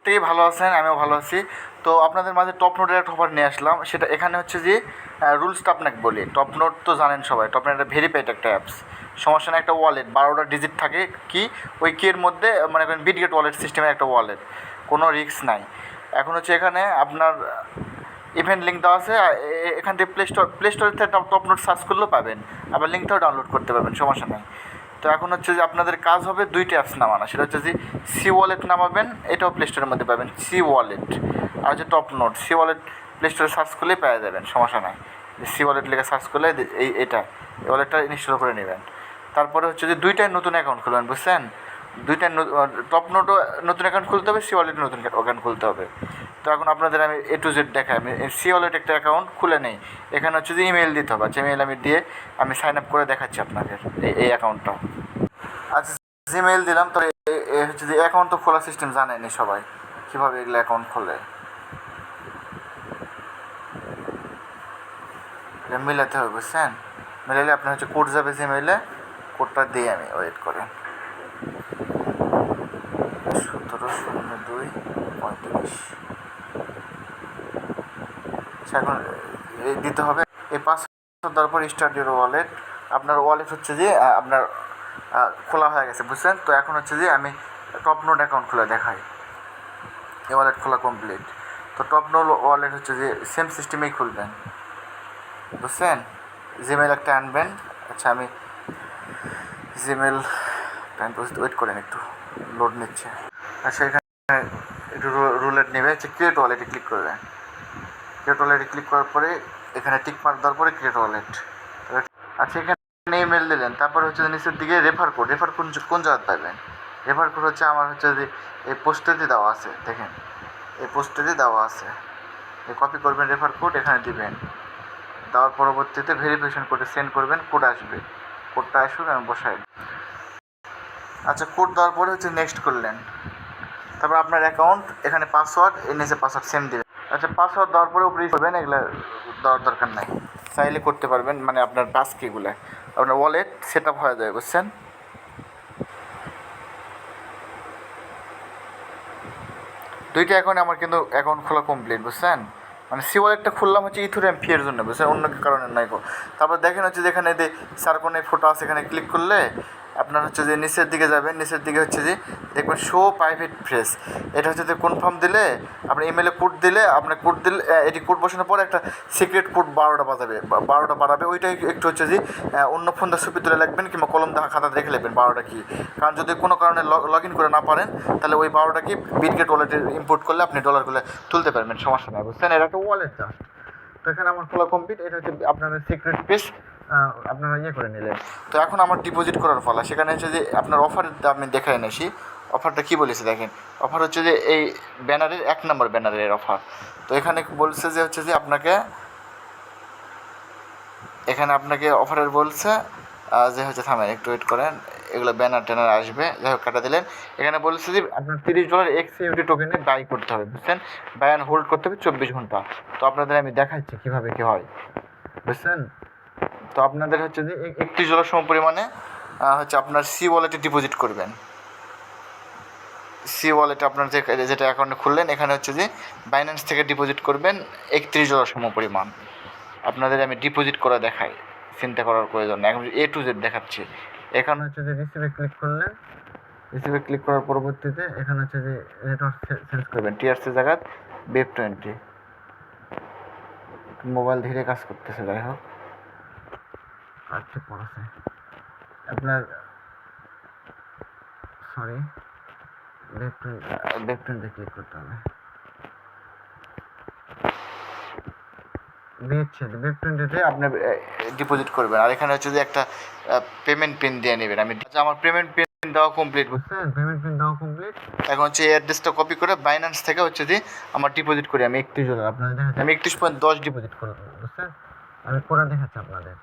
প্রত্যেকেই ভালো আছেন, আমিও ভালো আছি। তো আপনাদের মাঝে টপ নোটের একটা অফার নিয়ে আসলাম। সেটা এখানে হচ্ছে যে রুলসটা আপনাকে বলি। টপ নোট তো জানেন সবাই, টপ নোট একটা ভেরিফাইড একটা অ্যাপস। সমস্যা নেই, একটা ওয়ালেট 12টা ডিজিট থাকে কি ওই কির মধ্যে, মানে বিটগেট ওয়ালেট সিস্টেমের একটা ওয়ালেট, কোনো রিস্ক নাই। এখন হচ্ছে এখানে আপনার ইভেন্ট লিঙ্ক দেওয়া আছে, এখান থেকে প্লে স্টোর থেকে টপ নোট সার্চ করলেও পাবেন, আবার লিঙ্কটাও ডাউনলোড করতে পারবেন, সমস্যা নেই। তো এখন হচ্ছে যে আপনাদের কাজ হবে দুইটা অ্যাপস নামানো, সেটা হচ্ছে যে সি ওয়ালেট নামাবেন, এটাও প্লে স্টোরের মধ্যে পাবেন সি ওয়ালেট, আর হচ্ছে top note. C wallet play স্টোরে সার্চ করলেই পেয়ে যাবেন, সমস্যা নাই। সি ওয়ালেট লিখে সার্চ করলে এই ওয়ালেটটা ইনস্টল করে নেবেন। তারপরে হচ্ছে যে দুইটাই নতুন অ্যাকাউন্ট খুলবেন, বুঝছেন? দুইটাই টপ নোটও নতুন অ্যাকাউন্ট খুলতে হবে, সি ওয়ালেটও নতুন অ্যাকাউন্ট খুলতে হবে। তো এখন আপনাদের আমি A to Z দেখাই। আমি সি ওয়ালেট একটা অ্যাকাউন্ট খুলে নেই, এখানে হচ্ছে যে ইমেল দিতে হবে। আচ্ছা, ইমেল আমি দিয়ে আমি সাইন আপ করে দেখাচ্ছি আপনাদের এই অ্যাকাউন্টটা। আচ্ছা, জিমেইল দিলাম। তো হচ্ছে যে অ্যাকাউন্ট তো খোলা সিস্টেম জানেনি সবাই, কীভাবে এগুলো অ্যাকাউন্ট খোলে। এটা মিলাতে হবে, বুঝছেন? মিলালে আপনার হচ্ছে কোড যাবে জিমেইলে, কোডটা দিয়ে আমি ওয়েট করে 170235। এখন দিতে হবে এই পাসওয়ার্ড দেওয়ার পর স্টার্ট ইউর ওয়ালেট। আপনার ওয়ালেট হচ্ছে যে আপনার খোলা হয়ে গেছে, বুঝছেন? তো এখন হচ্ছে যে আমি টপ নোট অ্যাকাউন্ট খুলে দেখাই। এই ওয়ালেট খোলা কমপ্লিট। তো টপ নোট ওয়ালেট হচ্ছে যে সেম সিস্টেমেই খুলবেন, বুঝছেন? জিমেল একটা আনবেন। আচ্ছা, আমি জিমেল ওয়েট করেন, একটু লোড নিচ্ছে। আচ্ছা, এখানে একটু রুলেট নেবে, হচ্ছে ক্রিয়েট ওয়ালেটে ক্লিক করবেন। ক্রিয়েট ওয়ালেটে ক্লিক করার পরে এখানে টিক মার্ক দেওয়ার পরে ক্রিয়েট ওয়ালেট। আচ্ছা, এখানে ইমেল দিলেন, তারপরে হচ্ছে নিচের দিকে রেফার কোড কোন জায়গায় পাবেন? রেফার কোড হচ্ছে আমার হচ্ছে যে এই পোস্টেতে দেওয়া আছে, দেখেন এই পোস্টেতে দেওয়া আছে। এই কপি করবেন, রেফার কোড এখানে দিবেন, দেওয়ার পরবর্তীতে ভেরিফিকেশন কোডে সেন্ড করবেন, কোড আসবে। কোডটা আসুক, আমি বসাই। আচ্ছা, কোড দেওয়ার পরে হচ্ছে নেক্সট করলেন। তারপর আপনার অ্যাকাউন্ট, এখানে পাসওয়ার্ড, এর নিচে পাসওয়ার্ড সেম দেবেন। আচ্ছা, পাসওয়ার্ড দেওয়ার পরে উপরে করবেন, এগুলো দেওয়ার দরকার নাই, চাইলে করতে পারবেন। মানে আপনার টাস্ক এগুলো, আপনার ওয়ালেট সেট আপ হয়ে যাবে, বুঝছেন? দুইটা অ্যাকাউন্ট আমার কিন্তু অ্যাকাউন্ট খোলা কমপ্লিট, বুঝছেন? মানে সি ওয়ালেটটা খুললাম হচ্ছে ইথেরিয়াম ফি এর জন্য, বুঝছেন? অন্য কারণে নাই গো। তারপর দেখেন হচ্ছে যেখানে যে সার্কনের ফটো আছে, এখানে ক্লিক করলে আপনার হচ্ছে যে নিচের দিকে যাবেন। নিচের দিকে হচ্ছে যে দেখবেন শো প্রাইভেট ফ্রেস, এটা হচ্ছে যে কনফার্ম দিলে আপনার ইমেলে কোড দিলে, আপনার কোড দিলে এটি কোড বসানোর পরে একটা সিক্রেট কোড 12টা বাজাবে, 12টা বাড়াবে। ওইটাই একটু হচ্ছে যে অন্য ফোন দিয়ে ছবি তুলে রাখবেন, কিংবা কলম দেখা খাতা রেখে রাখবেন 12টা কি। কারণ যদি কোনো কারণে লগ ইন করে না পারেন, তাহলে ওই 12টা কি বিটগেট ওয়ালেটে ইম্পোর্ট করলে আপনি ডলারগুলো তুলতে পারবেন, সমস্যা নেই, বুঝছেন? এটা একটা ওয়ালেট চার্জ। তো এখানে আমার খোলা কমপ্লিট। এটা হচ্ছে আপনার সিক্রেট পেজ, আপনারা ইয়ে করে নিলেন। তো এখন আমার ডিপোজিট করার ফলা, সেখানে হচ্ছে যে আপনার অফারটা আমি দেখাই এনেছি। অফারটা কী বলেছে দেখেন। অফার হচ্ছে যে এই ব্যানারের 1 নম্বর ব্যানারের অফার। তো এখানে বলছে যে হচ্ছে যে আপনাকে, এখানে আপনাকে অফারের বলছে যে হচ্ছে, থামেন একটু ওয়েট করেন, এগুলো ব্যানার ট্যানার আসবে, যাই হোক কাটা দিলেন। এখানে বলছে যে আপনার $30 XCUT টোকেনে বাই করতে হবে, বুঝছেন? বাই অ্যান্ড হোল্ড করতে হবে 24 ঘন্টা। তো আপনাদের আমি দেখাচ্ছি কীভাবে কী হয়, বুঝছেন? তো আপনাদের হচ্ছে যে $31 সম পরিমাণে হচ্ছে আপনার সি ওয়ালেটে ডিপোজিট করবেন। সি ওয়ালেটে আপনার যেটা অ্যাকাউন্টে খুললেন, এখানে হচ্ছে যে বাইন্যান্স থেকে ডিপোজিট করবেন $31 সম পরিমাণ। আপনাদের আমি ডিপোজিট করে দেখাই, চিন্তা করার প্রয়োজন নেই, এখন A to Z দেখাচ্ছি। এখানে হচ্ছে যে রিসিভে ক্লিক করলেন, রিসিভে ক্লিক করার পরবর্তীতে এখানে হচ্ছে যে নেটওয়ার্ক চেঞ্জ করবেন, টিআরসি জায়গায় BEP20। মোবাইল ধীরে কাজ করতেছে, যাই হোক আচ্ছা পড়াছে আপনার, সরি, BEP20 ক্লিক করতে হবে। BEP20-তে আপনি ডিপোজিট করবেন। আর এখানে হচ্ছে যে একটা পেমেন্ট পিন দিয়ে নেবেন। আমার পেমেন্ট পিন দেওয়া কমপ্লিট, বুঝছেন? পেমেন্ট পিন দেওয়া কমপ্লিট। এখন হচ্ছে এই অ্যাড্রেসটা কপি করে বাইন্যান্স থেকে হচ্ছে যে আমার ডিপোজিট করি আমি $31। আপনাদের দেখাচ্ছি, আমি 31.10 ডিপোজিট করব, বুঝছেন? আমি করে দেখাচ্ছি আপনাদের।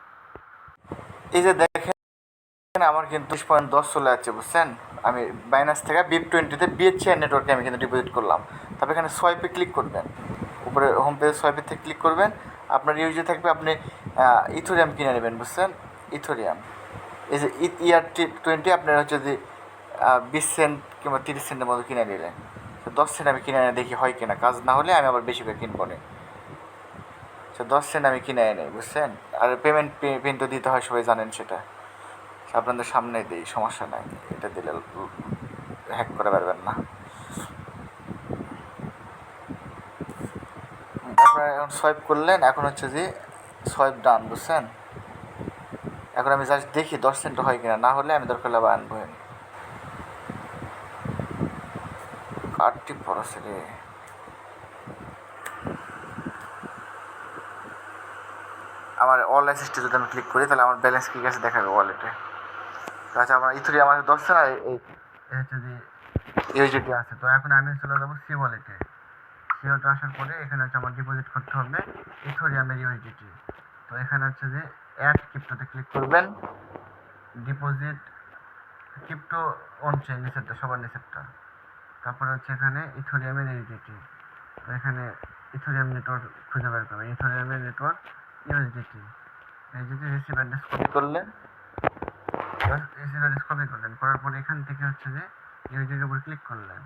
এই যে দেখেন, আমার কিন্তু 30.10 চলে যাচ্ছে, বুঝছেন? আমি বাইন্যান্স থেকে BEP20-তে BHCI নেটওয়ার্কে আমি কিন্তু ডিপোজিট করলাম। তারপর এখানে সোয়াইপে ক্লিক করবেন, উপরে হোম পেজ সোয়াইপে থেকে ক্লিক করবেন। আপনার ইউজে থাকবে, আপনি ইথোরিয়াম কিনে নেবেন, বুঝছেন? ইথোরিয়াম, এই যে ERT20 আপনার হচ্ছে যে 20 সেন্ট কিংবা 30 সেন্টের মতো কিনে নিলেন। তো 10 সেন্ট আমি কিনে এনে দেখি হয় কিনা, কাজ না হলে আমি আবার বেশি করে কিনবো না। তো 10 সেন্ট আমি কিনে এনে, বুঝছেন। আর পেমেন্ট পিন তো দিতে হয়, সবাই জানেন সেটা, আপনাদের সামনে দিই, সমস্যা নাই, এটা দিলে হ্যাক করে পারবেন না। আপনারা এখন সোয়াইপ করলেন, এখন হচ্ছে যে সোয়াইপ ডান, বুঝছেন। এখন আমি জাস্ট দেখি 10 সেন্ট হয় কিনা, না হলে আমি দরকার হলে আনবো। কার্ডটি পড়াছে রে, আমার অল অ্যাসিস্টে যদি আমি ক্লিক করি তাহলে আমার ব্যালেন্স কি আছে দেখাবে ওয়ালেটে। আচ্ছা, আমার ইথুরি আমার 10 সেন্ট আর এই হচ্ছে যে ইউজিটি আছে। তো এখন আমি চলে যাবো সি ওয়ালেটে। সি ওয়ালেটে আসার পরে এখানে হচ্ছে আমার ডিপোজিট করতে হবে ইথোরিয়ামের ইউজিটি। তো এখানে হচ্ছে যে অ্যাড ক্রিপ্টোতে ক্লিক করবেন, ডিপোজিট ক্রিপ্টো অন চেইন নিচেরটা, সবার নিচেরটা। তারপরে হচ্ছে এখানে ইথোরিয়ামের ইউজিটি। তো এখানে ইথোরিয়াম নেটওয়ার্ক খুঁজে বের করবেন, ইথোরিয়ামের network USDT. USDT receive address copy করলেন, রিসিভ অ্যাড্রেস কপি করলেন, করার পরে এখান থেকে হচ্ছে যে ইউএসডিটির উপর ক্লিক করলেন।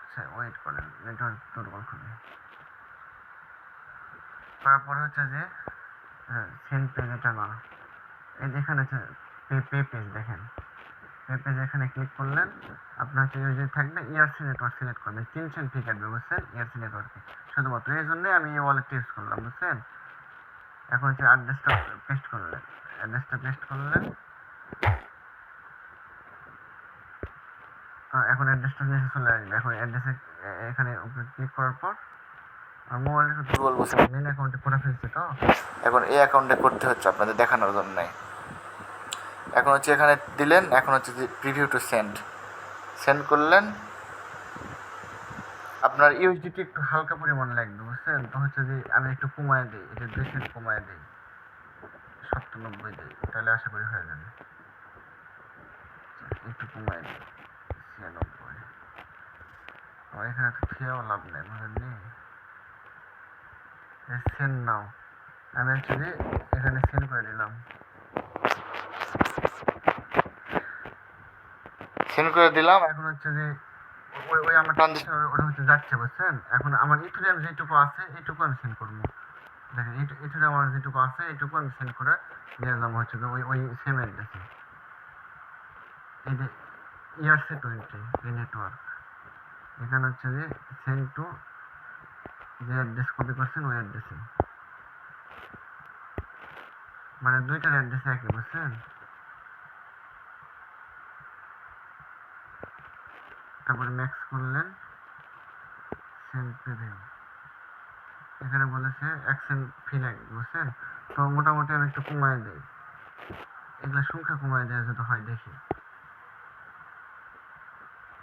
আচ্ছা, ওয়েট করেন, নেটওয়ার্ক দুর্বল খুবই। তারপরে হচ্ছে যে সেন্ড পেজ, এটা না, এই দেখেন হচ্ছে পে পেজ, দেখেন পে পেজ, এখানে ক্লিক করলেন। আপনার হচ্ছে ইউজার থাকবে ইয়ারসি নেটওয়ার্ক সিলেক্ট করবেন, 3 সেন্ট ফি কাটবে, বুঝছেন, ইয়ারসি নেটওয়ার্কে শুধুমাত্র। এই জন্যই আমি এই ওয়ালেটটা ইউজ করলাম, বুঝছেন। এখন হচ্ছে অ্যাড্রেসটা পেস্ট করলেন, এখন অ্যাড্রেসটা নিচে চলে আসবে। এখন অ্যাড্রেসে এখানে উপরে ক্লিক করার পর আর মোবাইলের সাথে বলবো মেন অ্যাকাউন্টে করে ফেলছে, তো এখন এই অ্যাকাউন্টে করতে হচ্ছে আপনাদের দেখানোর জন্য। এখন হচ্ছে এখানে দিলেন, এখন হচ্ছে যে প্রিভিউ টু সেন্ড করলেন। আপনার ইউএসডিটি একটু হালকা পরিমাণ লাগবে, বুঝছেন। তো হচ্ছে যে আমি একটু কমায় দিই, এটা 2 সেন্ট কমায় দিই, 97 দিই, তাহলে আশা করি হয়ে যাবে। একটু কমায় দিই 96। আমার এখানে তো খেয়েও লাভ নেই, বুঝলেন। সেন্ড নাও, আমি অ্যাকচুয়ালি এখানে সেন্ড করে দিলাম, এখন হচ্ছে যে ওই আমার ট্রানজেকশন ওটা হচ্ছে যাচ্ছে, বুঝছেন। এখন আমার ইথোরিয়াম যেটুকু আছে এইটুকু আমি সেন্ড করবো, দেখেন ইথোরিয়াম আমার যেটুকু আছে এইটুকু আমি সেন্ড করে নিয়ে যাবো হচ্ছে ওই সেম অ্যাড্রেসে। এই যে ইয়ারসি 20 এই নেটওয়ার্ক, এখানে হচ্ছে যে সেন্ড টু যে অ্যাড্রেস কপি করছেন ওই অ্যাড্রেসে, মানে দুইটার অ্যাড্রেস একই, বুঝছেন। তারপরে ম্যাক্স করলেন, সেন্ড প্রিভিউ, এখানে বলেছে অ্যাকশন ফি লাগবে, বুঝছেন। তো মোটামুটি আমি একটু কমায় দিই, এগুলো সংখ্যা কমায় দেওয়া যদি হয়, দেখি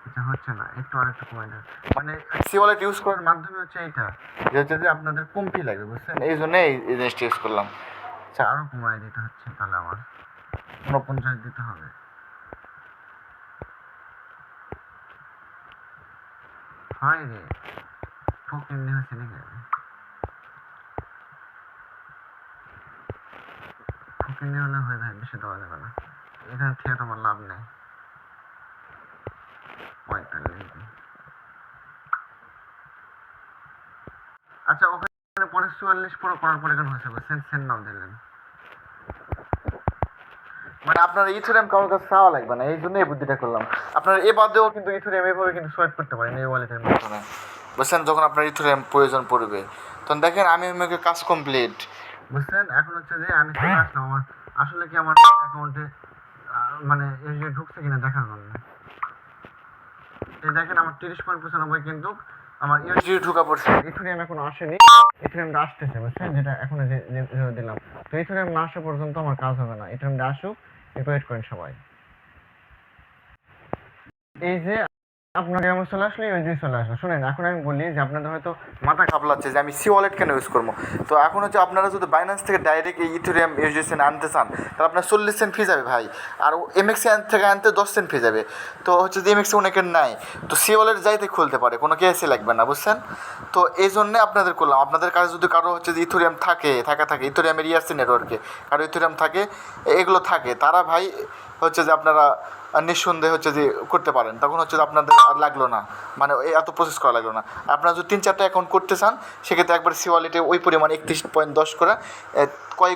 এটা হচ্ছে না, একটু আর একটু কমায় দেয়, মানে সি ওয়ালেট ইউজ করার মাধ্যমে হচ্ছে এইটা যে হচ্ছে যে আপনাদের কম ফি লাগবে, বুঝছেন। এই জন্য এই জিনিসটা ইউজ করলাম। আচ্ছা, আরও কমায় দিতে হচ্ছে, তাহলে আমার 49 দিতে হবে। হয় রে, ফকির নিয়ে হচ্ছে নাকি, ফকির নিয়ে হলে হয়ে যায়, বেশি দেওয়া যাবে না, এখানে থেকে তোমার লাভ নেই। 45 দিন। আচ্ছা, ওখানে পরে 44 পুরো করার পরে কেন হয়েছে, সেন্ড নাও দিলেন, মানে আপনার ইথোরিয়াম কারোর কাছে চাওয়া লাগবে না, এই জন্য এই বুদ্ধিটা করলাম। আপনার এ বাদেও কিন্তু ইথোরিয়াম এভাবে কিন্তু সোয়াইপ করতে পারেন এই ওয়ালেটের মাধ্যমে, বুঝছেন। যখন আপনার ইথোরিয়াম প্রয়োজন পড়বে তখন দেখেন আমি আমাকে কাজ কমপ্লিট, বুঝছেন। এখন হচ্ছে যে আমি চলে আসলাম আমার আসলে কি আমার অ্যাকাউন্টে মানে এই যে ঢুকছে কিনা দেখার জন্য। এই দেখেন আমার 30.95 কিন্তু আমার ইউএসডি ঢোকা পড়ছে, ইথোরিয়াম এখন আসেনি, ইথোরিয়ামটা আসতেছে, বুঝছেন, যেটা এখন যে দিলাম। তো ইথোরিয়াম না আসা পর্যন্ত আমার কাজ হবে না, ইথোরিয়ামটা আসুক, একটু ওয়েট করেন সবাই। এই যে আপনার আমার চলে আসলো, ইউএসডি চলে আসলো। শুনেন, এখন আমি বলি যে আপনাদের হয়তো মাথা খাপলাচ্ছে যে আমি সি ওয়ালেট কেন ইউজ করবো। তো এখন হচ্ছে আপনারা যদি বাইন্যান্স থেকে ডাইরেক্ট এই ইথোরিয়াম ইউএসডি আনতে চান তাহলে আপনার 40 সেন্ট ফি যাবে ভাই, আর এমএক্সি থেকে আনতে 10 সেন্ট ফি যাবে। তো হচ্ছে যে এমএক্সি অনেকের নাই, তো সি ওয়ালেট যাইতে খুলতে পারে, কোনো কেসই লাগবে না, বুঝছেন। তো এই জন্যে আপনাদের করলাম, আপনাদের কাছে যদি কারো হচ্ছে যে ইথোরিয়াম থাকে ইথোরিয়ামের ইয়ারসি নেটওয়ার্কে কারো ইথোরিয়াম থাকে, এগুলো থাকে, তারা ভাই হচ্ছে যে আপনারা নিঃসন্দেহে হচ্ছে যে করতে পারেন, তখন হচ্ছে যে আপনাদের আর লাগলো না, মানে এত প্রসেস করা লাগলো না। আপনারা যদি 3-4টা অ্যাকাউন্ট করতে চান সেক্ষেত্রে একবার সি ওয়ালেটে ওই পরিমাণ 31.10 করে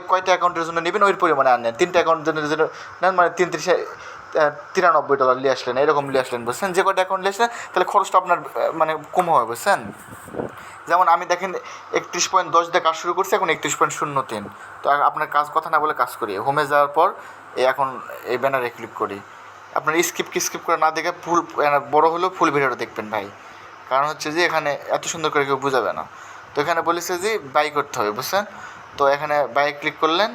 কয়টা অ্যাকাউন্টের জন্য নেবেন ওই পরিমাণে আনেন। 3টা অ্যাকাউন্টের জন্য নেন, মানে $93 নিয়ে আসলেন, এরকম নিয়ে আসলেন, বুঝছেন? যে কয়টা অ্যাকাউন্ট নিয়ে আসলেন তাহলে খরচটা আপনার মানে কম হবে, বুঝছেন? যেমন আমি দেখেন 31.10 দিয়ে কাজ শুরু করছি, এখন 31.03। তো আপনার কাজ কথা না বলে কাজ করি। হোমে যাওয়ার পর এখন এই ব্যানারে ক্লিক করি। আপনার স্কিপ করে না দেখে ফুল বড় হলেও ফুল ভিডিওটা দেখবেন ভাই, কারণ হচ্ছে যে এখানে এত সুন্দর করে কেউ বোঝাবে না। তো এখানে বলেছে যে বাই করতে হবে, বুঝছেন? তো এখানে বাই ক্লিক করলেন,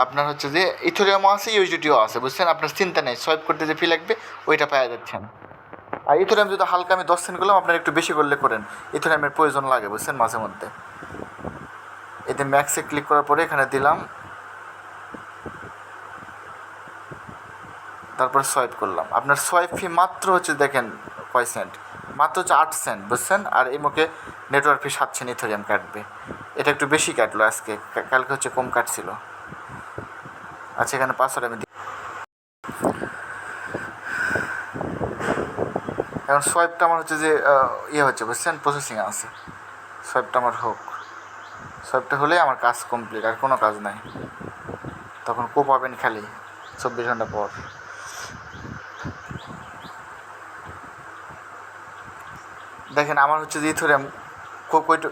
আপনার হচ্ছে যে ইথেরিয়ামও আছে, ইউএসডিটিও আছে, বুঝছেন? আপনার চিন্তা নেই, সোয়াইপ করতে যে ফি লাগবে ওইটা পাওয়া যাচ্ছেন। আর ইথেরিয়াম যদি হালকা আমি 10 সেন্ট করলাম, আপনার একটু বেশি করলে করেন, ইথেরিয়ামের প্রয়োজন লাগে, বুঝছেন? মাঝে মধ্যে এতে ম্যাক্সে ক্লিক করার পরে এখানে দিলাম, তারপরে সোয়াইপ করলাম। আপনার সোয়াইপ ফি মাত্র হচ্ছে দেখেন কয় সেন্ট, মাত্র হচ্ছে 8 সেন্ট, বুঝছেন? আর এই মুখে নেটওয়ার্ক ফি 7 সেন্ট ইথেরিয়াম কাটবে। এটা একটু বেশি কাটলো আজকে, কালকে হচ্ছে কম কাটছিল। আচ্ছা, এখানে পাসওয়ার্ড আমি দিই। এখন সোয়াইপটা আমার হচ্ছে যে হচ্ছে, বুঝছেন? প্রসেসিংয়ে আছে। সোয়াইপটা আমার হোক, সোয়াইপটা হলে আমার কাজ কমপ্লিট, আর কোনো কাজ নাই। তখন পাবেন খালি 24 ঘন্টা পর। দেখেন আমার হচ্ছে যে ইথেরিয়াম কইটু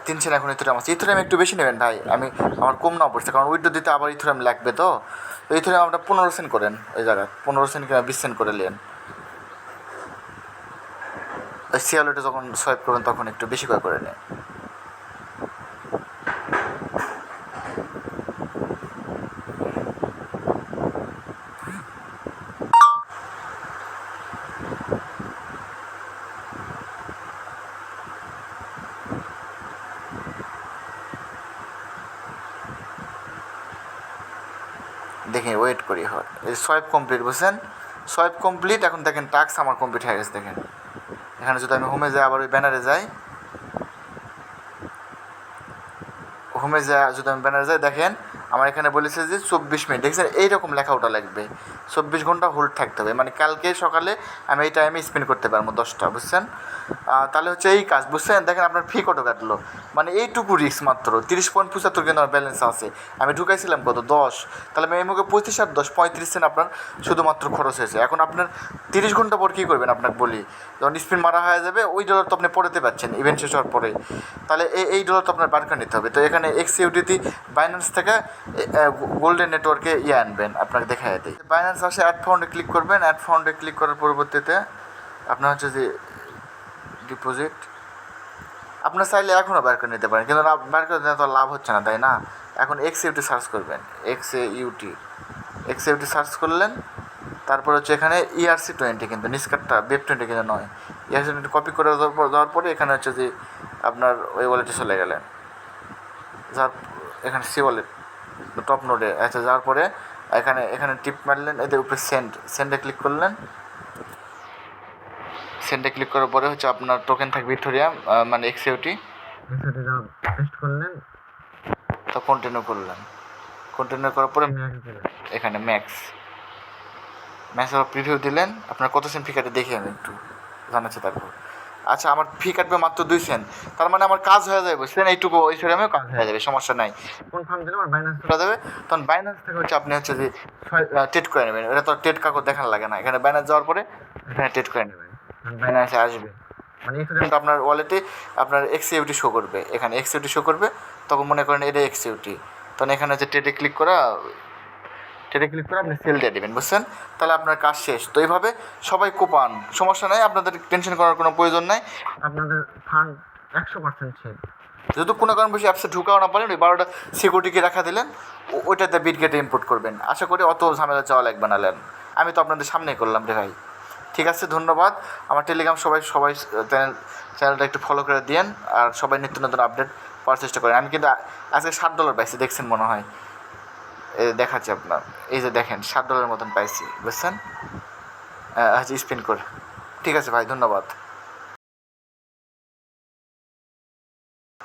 3 সেন্ট এখন ইথেরিয়াম আছে। ইথেরিয়াম একটু বেশি নেবেন ভাই, আমার কম না পড়ছে, কারণ উইড্রো দিতে আবার ইথেরিয়াম লাগবে। তো ইথেরিয়াম আপনার 15 সেন্ট করেন, ওই জায়গায় 15 সেন্ট কিংবা 20 সেন্ট করে নেন। ওই সিওলেটে যখন সোয়াইপ করবেন তখন একটু বেশি করে নেন। দেখেন ওয়েট করি, হয় এই সোয়াইপ কমপ্লিট, বুঝছেন? Swipe complete. এখন দেখেন টাস্ক আমার কমপ্লিট হয়ে গেছে। দেখেন এখানে যদি আমি হোমে যাই, আবার ওই ব্যানারে যাই, হোমে যদি আমি ব্যানারে যাই, দেখেন আমার এখানে বলেছে যে 24 মিনিট, দেখছেন? এইরকম লেখা ওটা লাগবে, 24 ঘন্টা হোল্ড থাকতে হবে, মানে কালকে সকালে আমি এই টাইমে স্পেন্ড করতে পারবো 10টা, বুঝছেন? তাহলে হচ্ছে এই কাজ, বুঝছেন? দেখেন আপনার ফি কত কাটলো, মানে এইটুকু রিস্ক মাত্র 30.75 কিন্তু আমার ব্যালেন্স আছে। আমি ঢুকাইছিলাম কত 10, তাহলে আমি এই মুখে 25 আর 10 35 সেন্ট আপনার শুধুমাত্র খরচ হয়েছে। এখন আপনার 30 ঘন্টা পর কী করবেন আপনাকে বলি, যখন স্পিন মারা হয়ে যাবে ওই ডলার তো আপনি পড়েতে পারছেন ইভেন্ট শেষ হওয়ার পরে, তাহলে এই ডলার তো আপনার বার করে নিতে হবে। তো এখানে XUTT বাইন্যান্স থেকে গোল্ডেন নেটওয়ার্কে আনবেন, আপনাকে দেখাই দিই। বাইন্যান্স আসে অ্যাড ফাউন্ডে ক্লিক করবেন, অ্যাড ফাউন্ডে ক্লিক করার পরবর্তীতে আপনার হচ্ছে যে ডিপোজিট, আপনার চাইলে এখনও বার করে নিতে পারেন, কিন্তু বার করে নিতে তো লাভ হচ্ছে না, তাই না? এখন XUT সার্চ করবেন, XAUT সার্চ করলেন, তারপর হচ্ছে এখানে ERC20, কিন্তু নিষ্কারটা BEP20 কিন্তু নয়। ERC20 কপি করে দেওয়ার পরে এখানে হচ্ছে যে আপনার ওই ওয়ালেটে চলে গেলেন, যার এখানে সি ওয়ালেট টপ নোডে আচ্ছা, যাওয়ার পরে এখানে টিপ মারলেন, এদের উপরে সেন্ডে ক্লিক করলেন। সেন্ডে ক্লিক করার পরে হচ্ছে আপনার টোকেন থাকবে ইথেরিয়াম, মানে XAUT পেস্ট করলেন, তো কন্টিনিউ করলেন। কন্টিনিউ করার পরে এখানে ম্যাক্স প্রিভিউ দিলেন। আপনার কত সেন্ট ফি কাটে দেখে আমি একটু জানাচ্ছি তারপর। আচ্ছা, আমার ফি কাটবে মাত্র 2 সেন্ট, তার মানে আমার কাজ হয়ে যাবে, বুঝলেন? এইটুকু ওই আমিও কাজ হয়ে যাবে, সমস্যা নাই। কনফার্ম দিলে আমার বাইন্যান্স করা যাবে, তখন বাইন্যান্স থেকে হচ্ছে আপনি হচ্ছে যে টেট করে নেবেন। এটা তো টেট কাগজ দেখানো লাগে না, এখানে বাইন্যান্স যাওয়ার পরে এখানে টেট করে নেবেন, বাইন্যান্সে আসবে, মানে ইথেরিয়ামটা আপনার ওয়ালেটে আপনার XAUT শো করবে, এখানে XAUT শো করবে, তখন মনে করেন এটা XAUT, তখন এখানে হচ্ছে টেটে ক্লিক করে আপনি সেল দিয়ে দেবেন, বুঝছেন? তাহলে আপনার কাজ শেষ। তো এইভাবে সবাই কোপান, সমস্যা নেই, আপনাদের টেনশন করার কোনো প্রয়োজন নাই, আপনাদের ফান্ড 100% সেভ। যদি কোনো কারণ বসে অ্যাপসে ঢুকাও না পারেন, ওই 12টা সিকিউরিটিকে রাখা দিলেন, ওইটাতে বিটগেটে ইম্পোর্ট করবেন, আশা করি অত ঝামেলা যাওয়া লাগবে না। আমি তো আপনাদের সামনেই করলাম রে ভাই। ঠিক আছে, ধন্যবাদ। আমার টেলিগ্রাম সবাই চ্যানেলটা একটু ফলো করে দিয়েন, আর সবাই নিত্য নতুন আপডেট পাওয়ার চেষ্টা করেন। আমি কিন্তু আজকে $7 পাইছি, দেখছেন মনে হয়, দেখাচ্ছি আপনার, এই যে দেখেন $7 মতন পাইছি, বুঝছেন? আচ্ছা, স্পিন করে। ঠিক আছে ভাই, ধন্যবাদ।